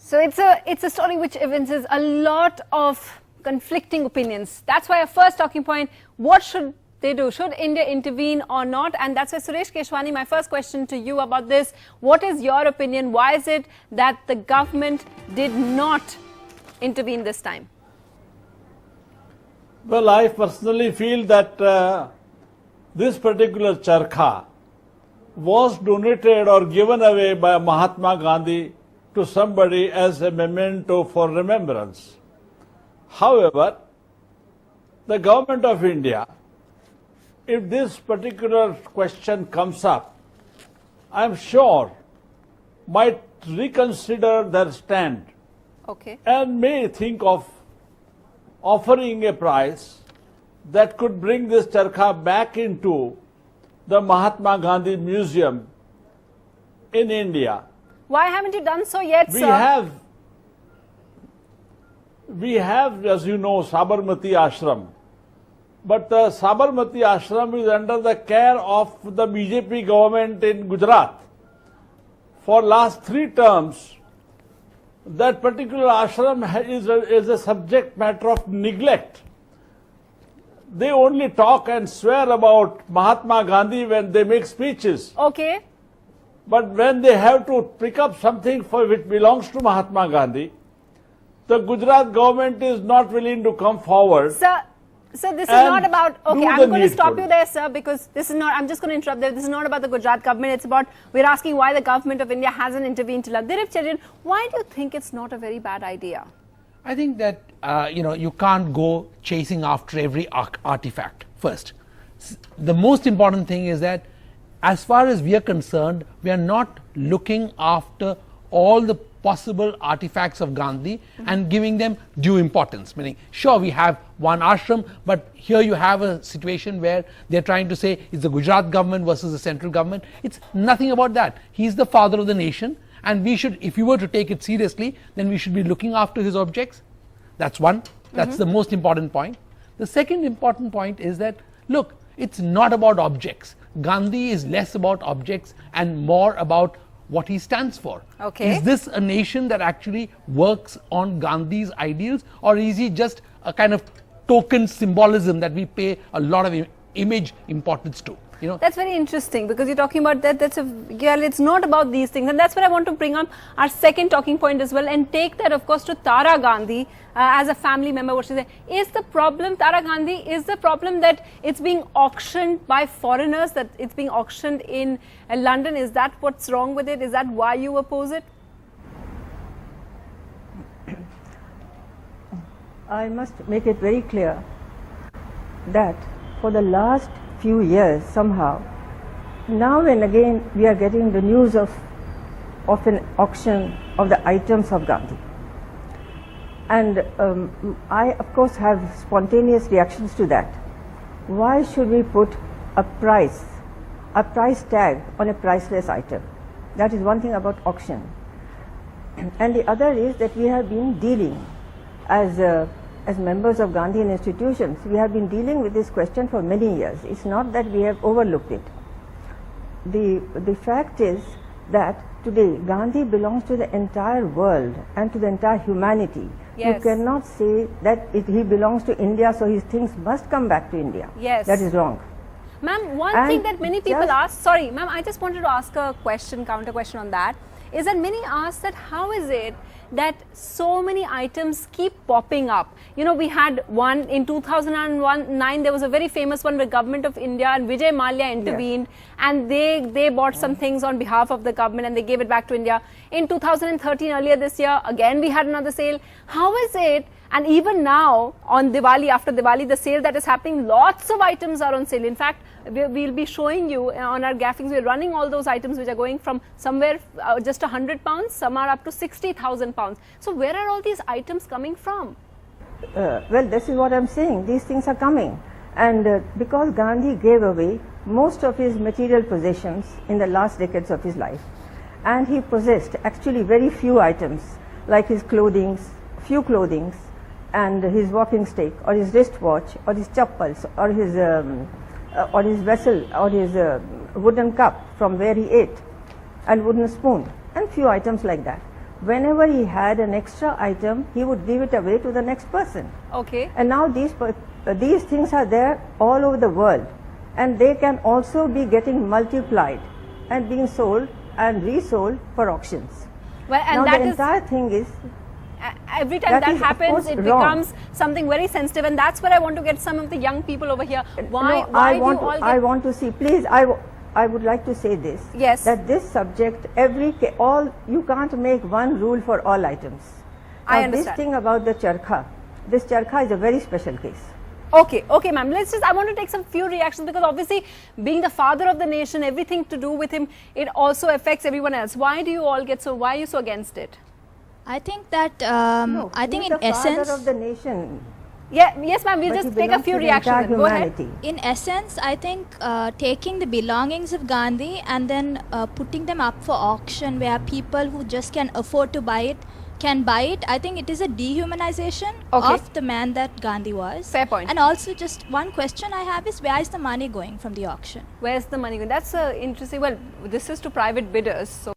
So it's a story which evinces a lot of conflicting opinions. That's why our first talking point, what should they do? Should India intervene or not? And that's why, Suresh Keshwani, my first question to you about this. What is your opinion? Why is it that the government did not intervene this time? Well, I personally feel that this particular charkha was donated or given away by Mahatma Gandhi to somebody as a memento for remembrance. However, the government of India, if this particular question comes up, I am sure might reconsider their stand and may think of offering a price that could bring this charkha back into the Mahatma Gandhi Museum in India. Why haven't you done so yet, sir? We have, as you know, Sabarmati Ashram. But the Sabarmati Ashram is under the care of the BJP government in Gujarat. For last 3 terms, that particular ashram is a subject matter of neglect. They only talk and swear about Mahatma Gandhi when they make speeches. Okay. But when they have to pick up something which belongs to Mahatma Gandhi, the Gujarat government is not willing to come forward. Sir, this is not about, okay, I'm going to stop you there, sir, because this is not, I'm just going to interrupt there. This is not about the Gujarat government. It's about, we're asking why the government of India hasn't intervened till now. Dilip Cherian, why do you think it's not a very bad idea? I think that, you can't go chasing after every artifact first. The most important thing is that as far as we are concerned, we are not looking after all the possible artifacts of Gandhi and giving them due importance. Meaning, sure, we have one ashram, but here you have a situation where they're trying to say it's the Gujarat government versus the central government. It's nothing about that. He's the father of the nation, and we should, if you were to take it seriously, then we should be looking after his objects. That's one. That's the most important point. The second important point is that, look, it's not about objects. Gandhi is less about objects and more about what he stands for. Okay. Is this a nation that actually works on Gandhi's ideals, or is he just a kind of token symbolism that we pay a lot of image importance to? You know, that's very interesting, because you're talking about that. It's not about these things, and that's what I want to bring up our second talking point as well, and take that, of course, to Tara Gandhi as a family member. What she said is the problem. Tara Gandhi, is the problem that it's being auctioned by foreigners, that it's being auctioned in London. Is that what's wrong with it? Is that why you oppose it? I must make it very clear that for the last few years, somehow, now and again we are getting the news of an auction of the items of Gandhi. And I, of course, have spontaneous reactions to that. Why should we put a price tag on a priceless item? That is one thing about auction. And the other is that we have been dealing as members of Gandhian institutions, we have been dealing with this question for many years. It's not that we have overlooked it. The fact is that today Gandhi belongs to the entire world and to the entire humanity. Yes. You cannot say that he belongs to India, so his things must come back to India. Yes. That is wrong. Ma'am, one thing that many people ask, sorry ma'am, I just wanted to ask a question, counter question on that, is that many ask that how is it that so many items keep popping up? You know, we had one in 2009, there was a very famous one where Government of India and Vijay Mallya intervened, and they bought some things on behalf of the government and they gave it back to India. In 2013, earlier this year, again we had another sale. How is it, and even now on Diwali, after Diwali, the sale that is happening, lots of items are on sale. In fact, we'll be showing you on our graphics, we're running all those items which are going from somewhere just £100, some are up to £60,000. So where are all these items coming from? Well, this is what I'm saying. These things are coming. And because Gandhi gave away most of his material possessions in the last decades of his life, and he possessed actually very few items, like his few clothings, and his walking stick, or his wristwatch, or his chappals, or his vessel, or his wooden cup from where he ate, and wooden spoon, and few items like that. whenever he had an extra item, he would give it away to the next person. Okay. And now these things are there all over the world, and they can also be getting multiplied and being sold and resold for auctions. Well, and now that the is entire thing is every time that is, of happens, course, it wrong. becomes something very sensitive, and that's where I want to get some of the young people over here. Why? No, Why do you all get? I want to see. Please, I would like to say this. Yes. That this subject, you can't make one rule for all items. I Now, understand. This thing about the charkha, this charkha is a very special case. Okay, okay, ma'am. I want to take some few reactions, because obviously, being the father of the nation, everything to do with him, it also affects everyone else. Why are you so against it? I think that No, I think he's in the essence, father of the nation. Yeah, yes, ma'am. We'll but just he take a belongs few to the reactions. entire Then. Go ahead. humanity. in essence, I think taking the belongings of Gandhi and then putting them up for auction, where people who just can afford to buy it can buy it. I think it is a dehumanization Okay. of the man that Gandhi was. Fair point. And also, just one question I have is, where is the money going from the auction? Where's the money going? That's interesting. Well, this is to private bidders. So